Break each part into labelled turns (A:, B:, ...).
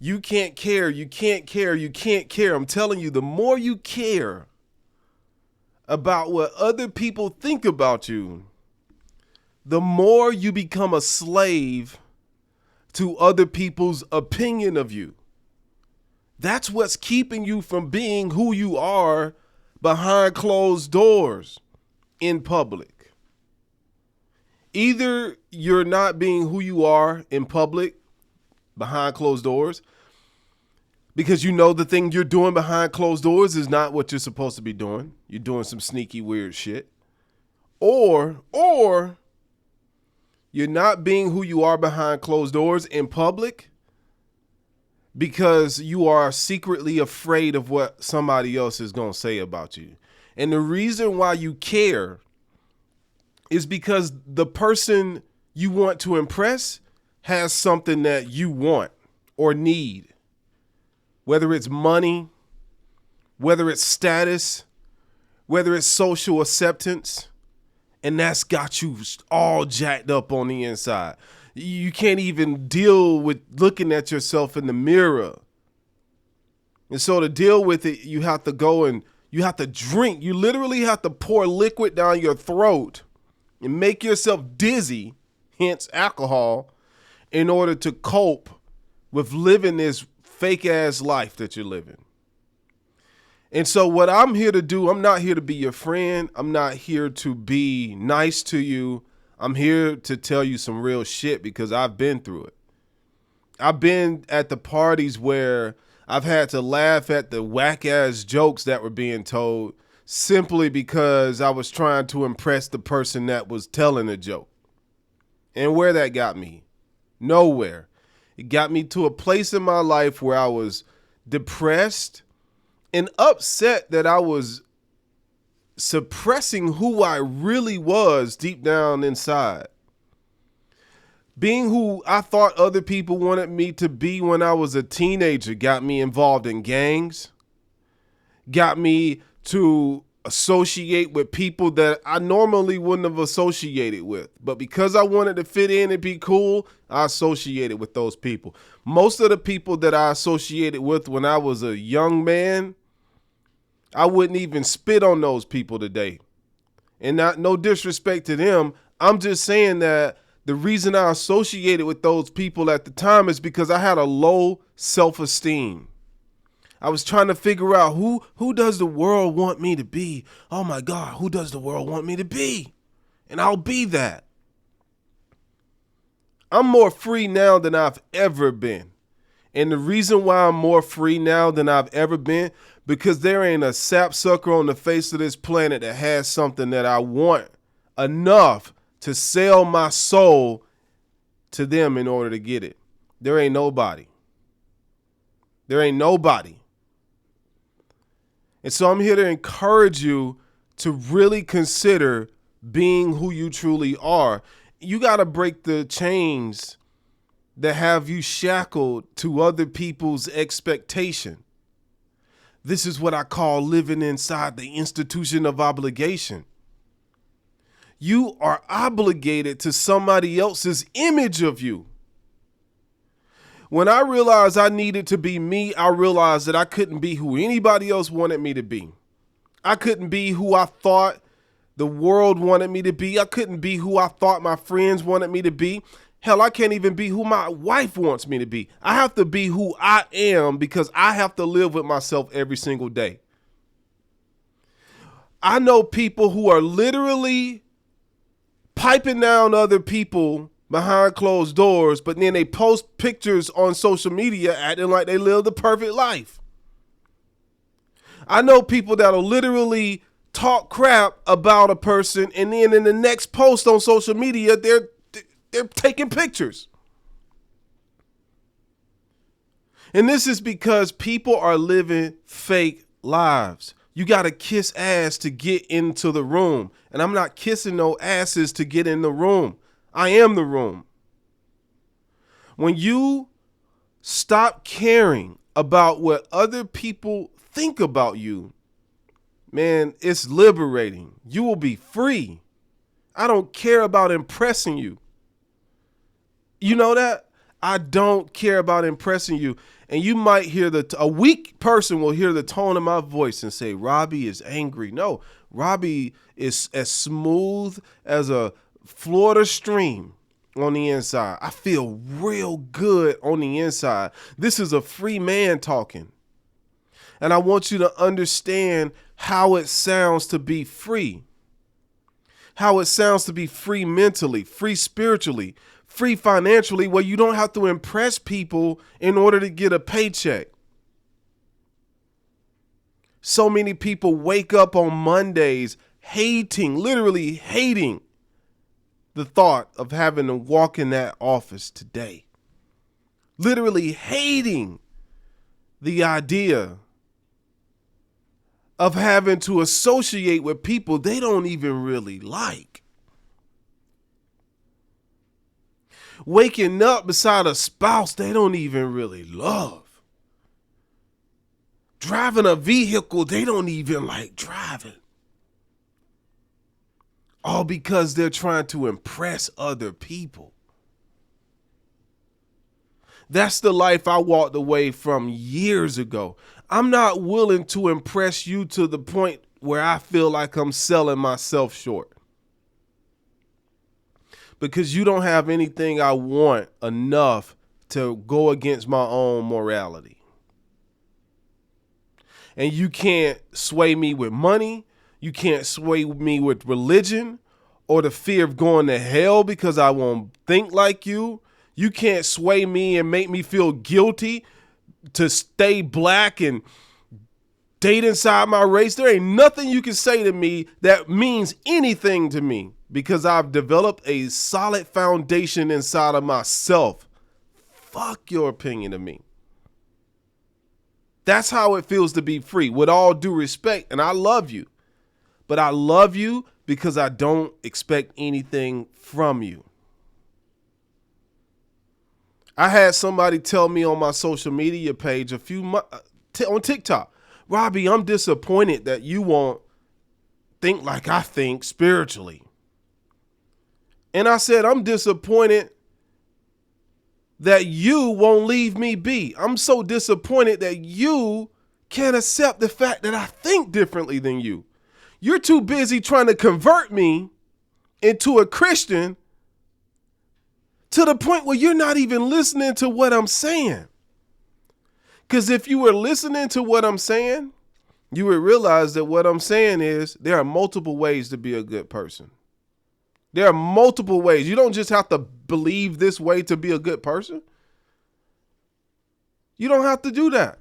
A: You can't care. You can't care. You can't care. I'm telling you, the more you care about what other people think about you, the more you become a slave to other people's opinion of you. That's what's keeping you from being who you are behind closed doors in public. Either you're not being who you are in public behind closed doors because you know the thing you're doing behind closed doors is not what you're supposed to be doing. You're doing some sneaky, weird shit. Or you're not being who you are behind closed doors in public because you are secretly afraid of what somebody else is going to say about you. And the reason why you care is because the person you want to impress has something that you want or need. Whether it's money, whether it's status, whether it's social acceptance, and that's got you all jacked up on the inside. You can't even deal with looking at yourself in the mirror. And so to deal with it, you have to go and you have to drink. You literally have to pour liquid down your throat and make yourself dizzy, hence alcohol, in order to cope with living this fake ass life that you're living. And so what I'm here to do, I'm not here to be your friend. I'm not here to be nice to you. I'm here to tell you some real shit because I've been through it. I've been at the parties where I've had to laugh at the whack ass jokes that were being told simply because I was trying to impress the person that was telling the joke. And where that got me? Nowhere. It got me to a place in my life where I was depressed and upset that I was suppressing who I really was deep down inside. Being who I thought other people wanted me to be when I was a teenager got me involved in gangs, got me to associate with people that I normally wouldn't have associated with. But because I wanted to fit in and be cool, I associated with those people. Most of the people that I associated with when I was a young man, I wouldn't even spit on those people today. And no disrespect to them. I'm just saying that the reason I associated with those people at the time is because I had a low self-esteem. I was trying to figure out who does the world want me to be? Oh my God, who does the world want me to be? And I'll be that. I'm more free now than I've ever been. And the reason why I'm more free now than I've ever been, because there ain't a sapsucker on the face of this planet that has something that I want enough to sell my soul to them in order to get it. There ain't nobody. There ain't nobody. And so I'm here to encourage you to really consider being who you truly are. You got to break the chains that have you shackled to other people's expectation. This is what I call living inside the institution of obligation. You are obligated to somebody else's image of you. When I realized I needed to be me, I realized that I couldn't be who anybody else wanted me to be. I couldn't be who I thought the world wanted me to be. I couldn't be who I thought my friends wanted me to be. Hell, I can't even be who my wife wants me to be. I have to be who I am because I have to live with myself every single day. I know people who are literally piping down other people behind closed doors, but then they post pictures on social media acting like they live the perfect life. I know people that'll literally talk crap about a person, and then in the next post on social media, they're taking pictures. And this is because people are living fake lives. You got to kiss ass to get into the room. And I'm not kissing no asses to get in the room. I am the room. When you stop caring about what other people think about you, man, it's liberating. You will be free. I don't care about impressing you. You know that? I don't care about impressing you. And you might hear a weak person will hear the tone of my voice and say, Robbie is angry. No, Robbie is as smooth as a Florida stream on the inside. I feel real good on the inside. This is a free man talking. And I want you to understand how it sounds to be free. How it sounds to be free mentally, free spiritually, free financially, where you don't have to impress people in order to get a paycheck. So many people wake up on Mondays hating, literally hating the thought of having to walk in that office today. Literally hating the idea of having to associate with people they don't even really like. Waking up beside a spouse they don't even really love. Driving a vehicle they don't even like driving. All because they're trying to impress other people. That's the life I walked away from years ago. I'm not willing to impress you to the point where I feel like I'm selling myself short. Because you don't have anything I want enough to go against my own morality. And you can't sway me with money. You can't sway me with religion or the fear of going to hell because I won't think like you. You can't sway me and make me feel guilty to stay black and date inside my race. There ain't nothing you can say to me that means anything to me because I've developed a solid foundation inside of myself. Fuck your opinion of me. That's how it feels to be free, with all due respect. And I love you, but I love you because I don't expect anything from you. I had somebody tell me on my social media page on TikTok, Robbie, I'm disappointed that you won't think like I think spiritually. And I said, I'm disappointed that you won't leave me be. I'm so disappointed that you can't accept the fact that I think differently than you. You're too busy trying to convert me into a Christian to the point where you're not even listening to what I'm saying. Because if you were listening to what I'm saying, you would realize that what I'm saying is there are multiple ways to be a good person. There are multiple ways. You don't just have to believe this way to be a good person. You don't have to do that.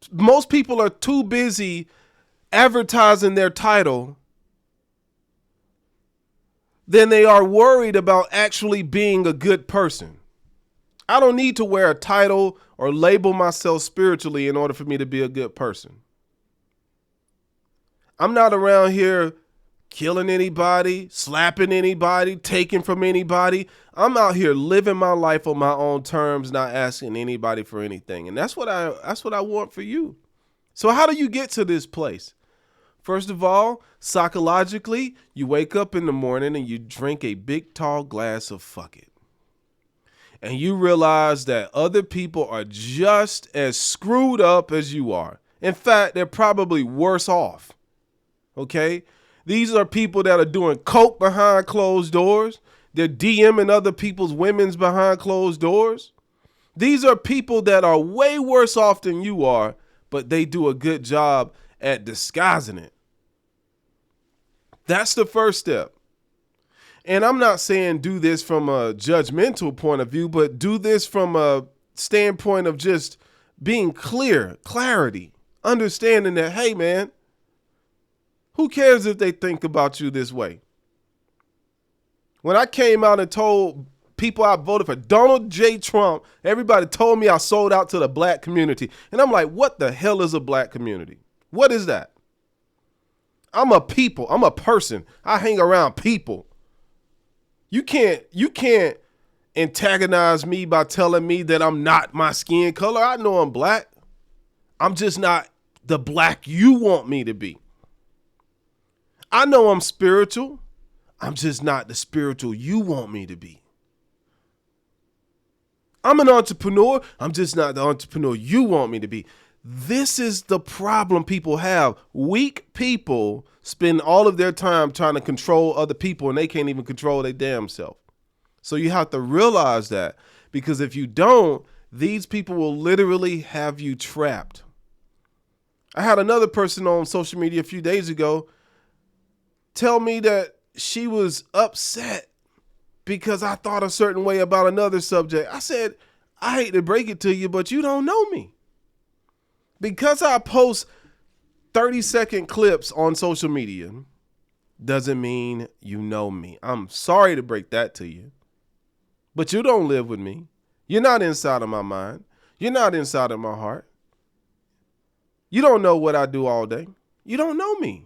A: Most people are too busy advertising their title than they are worried about actually being a good person. I don't need to wear a title or label myself spiritually in order for me to be a good person. I'm not around here killing anybody, slapping anybody, taking from anybody. I'm out here living my life on my own terms, not asking anybody for anything. And that's what I want for you. So how do you get to this place? First of all, psychologically, you wake up in the morning and you drink a big tall glass of fuck it. And you realize that other people are just as screwed up as you are. In fact, they're probably worse off. Okay? These are people that are doing coke behind closed doors. They're DMing other people's women's behind closed doors. These are people that are way worse off than you are, but they do a good job at disguising it. That's the first step. And I'm not saying do this from a judgmental point of view, but do this from a standpoint of just being clarity, understanding that, hey, man, who cares if they think about you this way? When I came out and told people I voted for Donald J. Trump, everybody told me I sold out to the black community. And I'm like, what the hell is a black community? What is that? I'm a people. I'm a person. I hang around people. You can't antagonize me by telling me that I'm not my skin color. I know I'm black. I'm just not the black you want me to be. I know I'm spiritual. I'm just not the spiritual you want me to be. I'm an entrepreneur. I'm just not the entrepreneur you want me to be. This is the problem people have. Weak people spend all of their time trying to control other people, and they can't even control their damn self. So you have to realize that, because if you don't, these people will literally have you trapped. I had another person on social media a few days ago tell me that she was upset because I thought a certain way about another subject. I said, I hate to break it to you, but you don't know me. Because I post 30-second clips on social media doesn't mean you know me. I'm sorry to break that to you, but you don't live with me. You're not inside of my mind. You're not inside of my heart. You don't know what I do all day. You don't know me.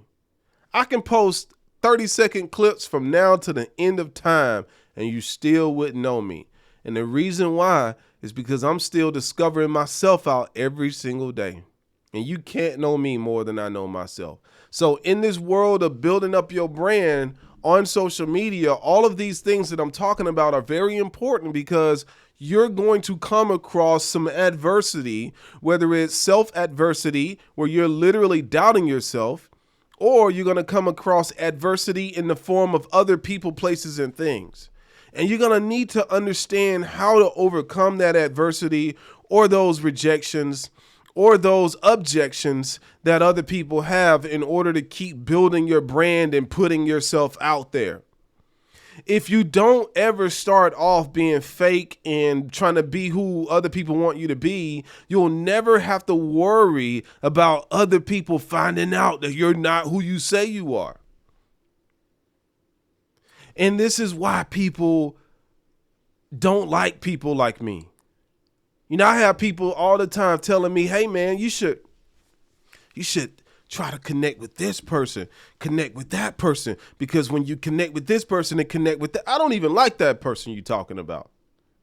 A: I can post 30-second clips from now to the end of time, and you still wouldn't know me. And the reason why is because I'm still discovering myself out every single day. And you can't know me more than I know myself. So in this world of building up your brand on social media, all of these things that I'm talking about are very important, because you're going to come across some adversity, whether it's self-adversity, where you're literally doubting yourself, or you're going to come across adversity in the form of other people, places, and things. And you're going to need to understand how to overcome that adversity, or those rejections, or those objections that other people have, in order to keep building your brand and putting yourself out there. If you don't ever start off being fake and trying to be who other people want you to be, you'll never have to worry about other people finding out that you're not who you say you are. And this is why people don't like people like me. You know, I have people all the time telling me, hey man, you should try to connect with this person, connect with that person, because when you connect with this person and connect with that, I don't even like that person you're talking about.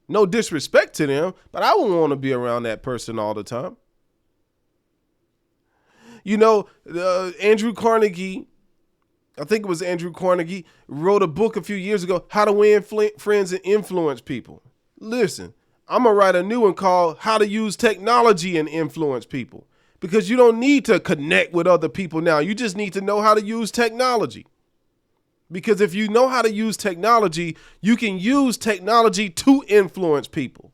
A: No disrespect to them, but I wouldn't want to be around that person all the time. You know, Andrew Carnegie, I think it was Andrew Carnegie, wrote a book a few years ago, How to Win Friends and Influence People. Listen, I'm going to write a new one called How to Use Technology and Influence People. Because you don't need to connect with other people now. You just need to know how to use technology. Because if you know how to use technology, you can use technology to influence people.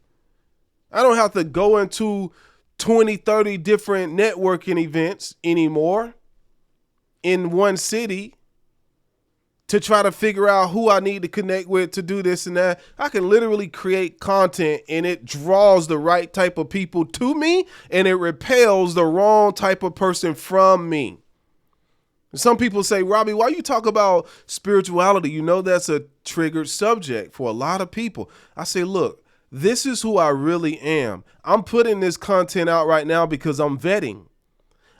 A: I don't have to go into 20, 30 different networking events anymore in one city to try to figure out who I need to connect with to do this and that. I can literally create content, and it draws the right type of people to me, and it repels the wrong type of person from me. Some people say, Robbie, why you talk about spirituality? You know, that's a triggered subject for a lot of people. I say, look, this is who I really am. I'm putting this content out right now because I'm vetting.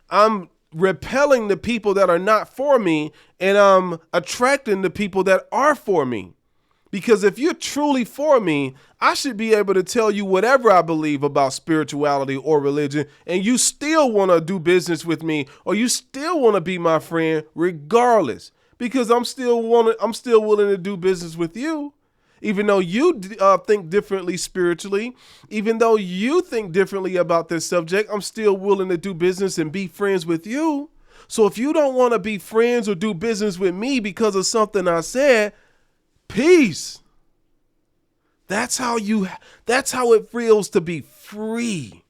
A: I'm repelling the people that are not for me, and I'm attracting the people that are for me. Because if you're truly for me, I should be able to tell you whatever I believe about spirituality or religion, and you still want to do business with me, or you still want to be my friend regardless, because I'm still willing to do business with you. Even though you think differently spiritually, even though you think differently about this subject, I'm still willing to do business and be friends with you. So if you don't want to be friends or do business with me because of something I said, peace. That's how it feels to be free.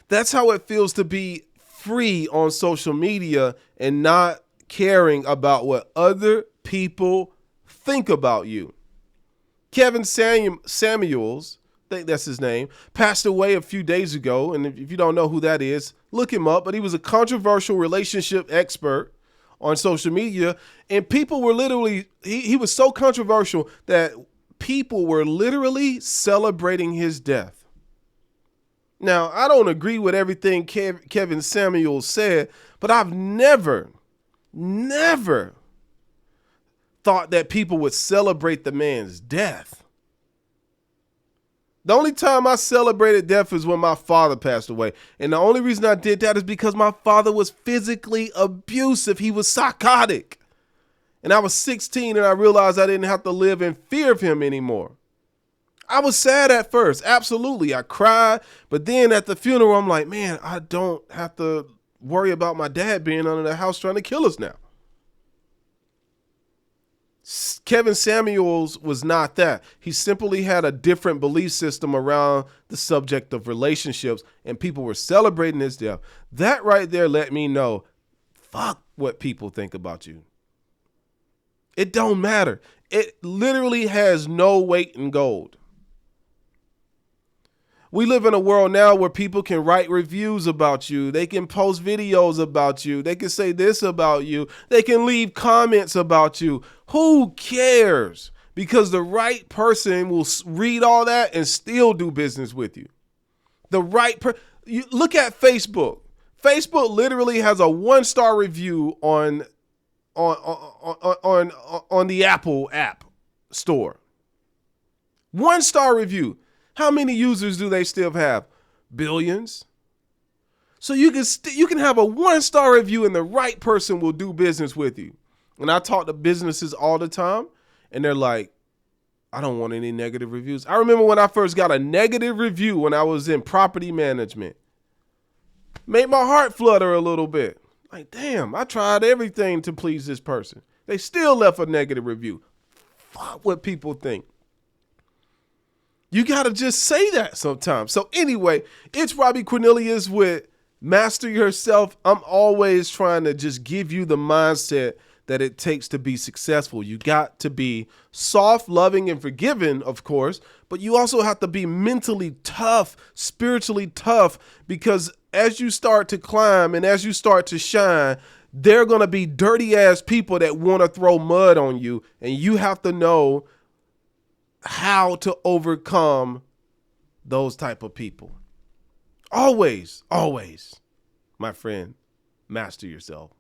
A: That's how it feels to be free on social media and not caring about what other people think about you. Kevin Samuels, I think that's his name, passed away a few days ago. And if you don't know who that is, look him up. But he was a controversial relationship expert on social media. And people were literally, he was so controversial that people were literally celebrating his death. Now, I don't agree with everything Kevin Samuels said, but I've never thought that people would celebrate the man's death. The only time I celebrated death is when my father passed away. And the only reason I did that is because my father was physically abusive. He was psychotic. And I was 16 and I realized I didn't have to live in fear of him anymore. I was sad at first. Absolutely. I cried. But then at the funeral, I'm like, man, I don't have to worry about my dad being under the house trying to kill us now. Kevin Samuels was not that. He simply had a different belief system around the subject of relationships, and people were celebrating his death. That right there let me know, fuck what people think about you. It don't matter. It literally has no weight in gold. We live in a world now where people can write reviews about you. They can post videos about you. They can say this about you. They can leave comments about you. Who cares? Because the right person will read all that and still do business with you. The right you look at Facebook. Facebook literally has a 1-star review on the Apple app store. 1-star review. How many users do they still have? Billions. So you can have a 1-star review and the right person will do business with you. And I talk to businesses all the time and they're like, I don't want any negative reviews. I remember when I first got a negative review when I was in property management. Made my heart flutter a little bit. Like, damn, I tried everything to please this person. They still left a negative review. Fuck what people think. You got to just say that sometimes. So anyway, it's Robbie Cornelius with Master Yourself. I'm always trying to just give you the mindset that it takes to be successful. You got to be soft, loving, and forgiving, of course, but you also have to be mentally tough, spiritually tough, because as you start to climb and as you start to shine, there are going to be dirty ass people that want to throw mud on you, and you have to know how to overcome those type of people. Always, always, my friend, master yourself.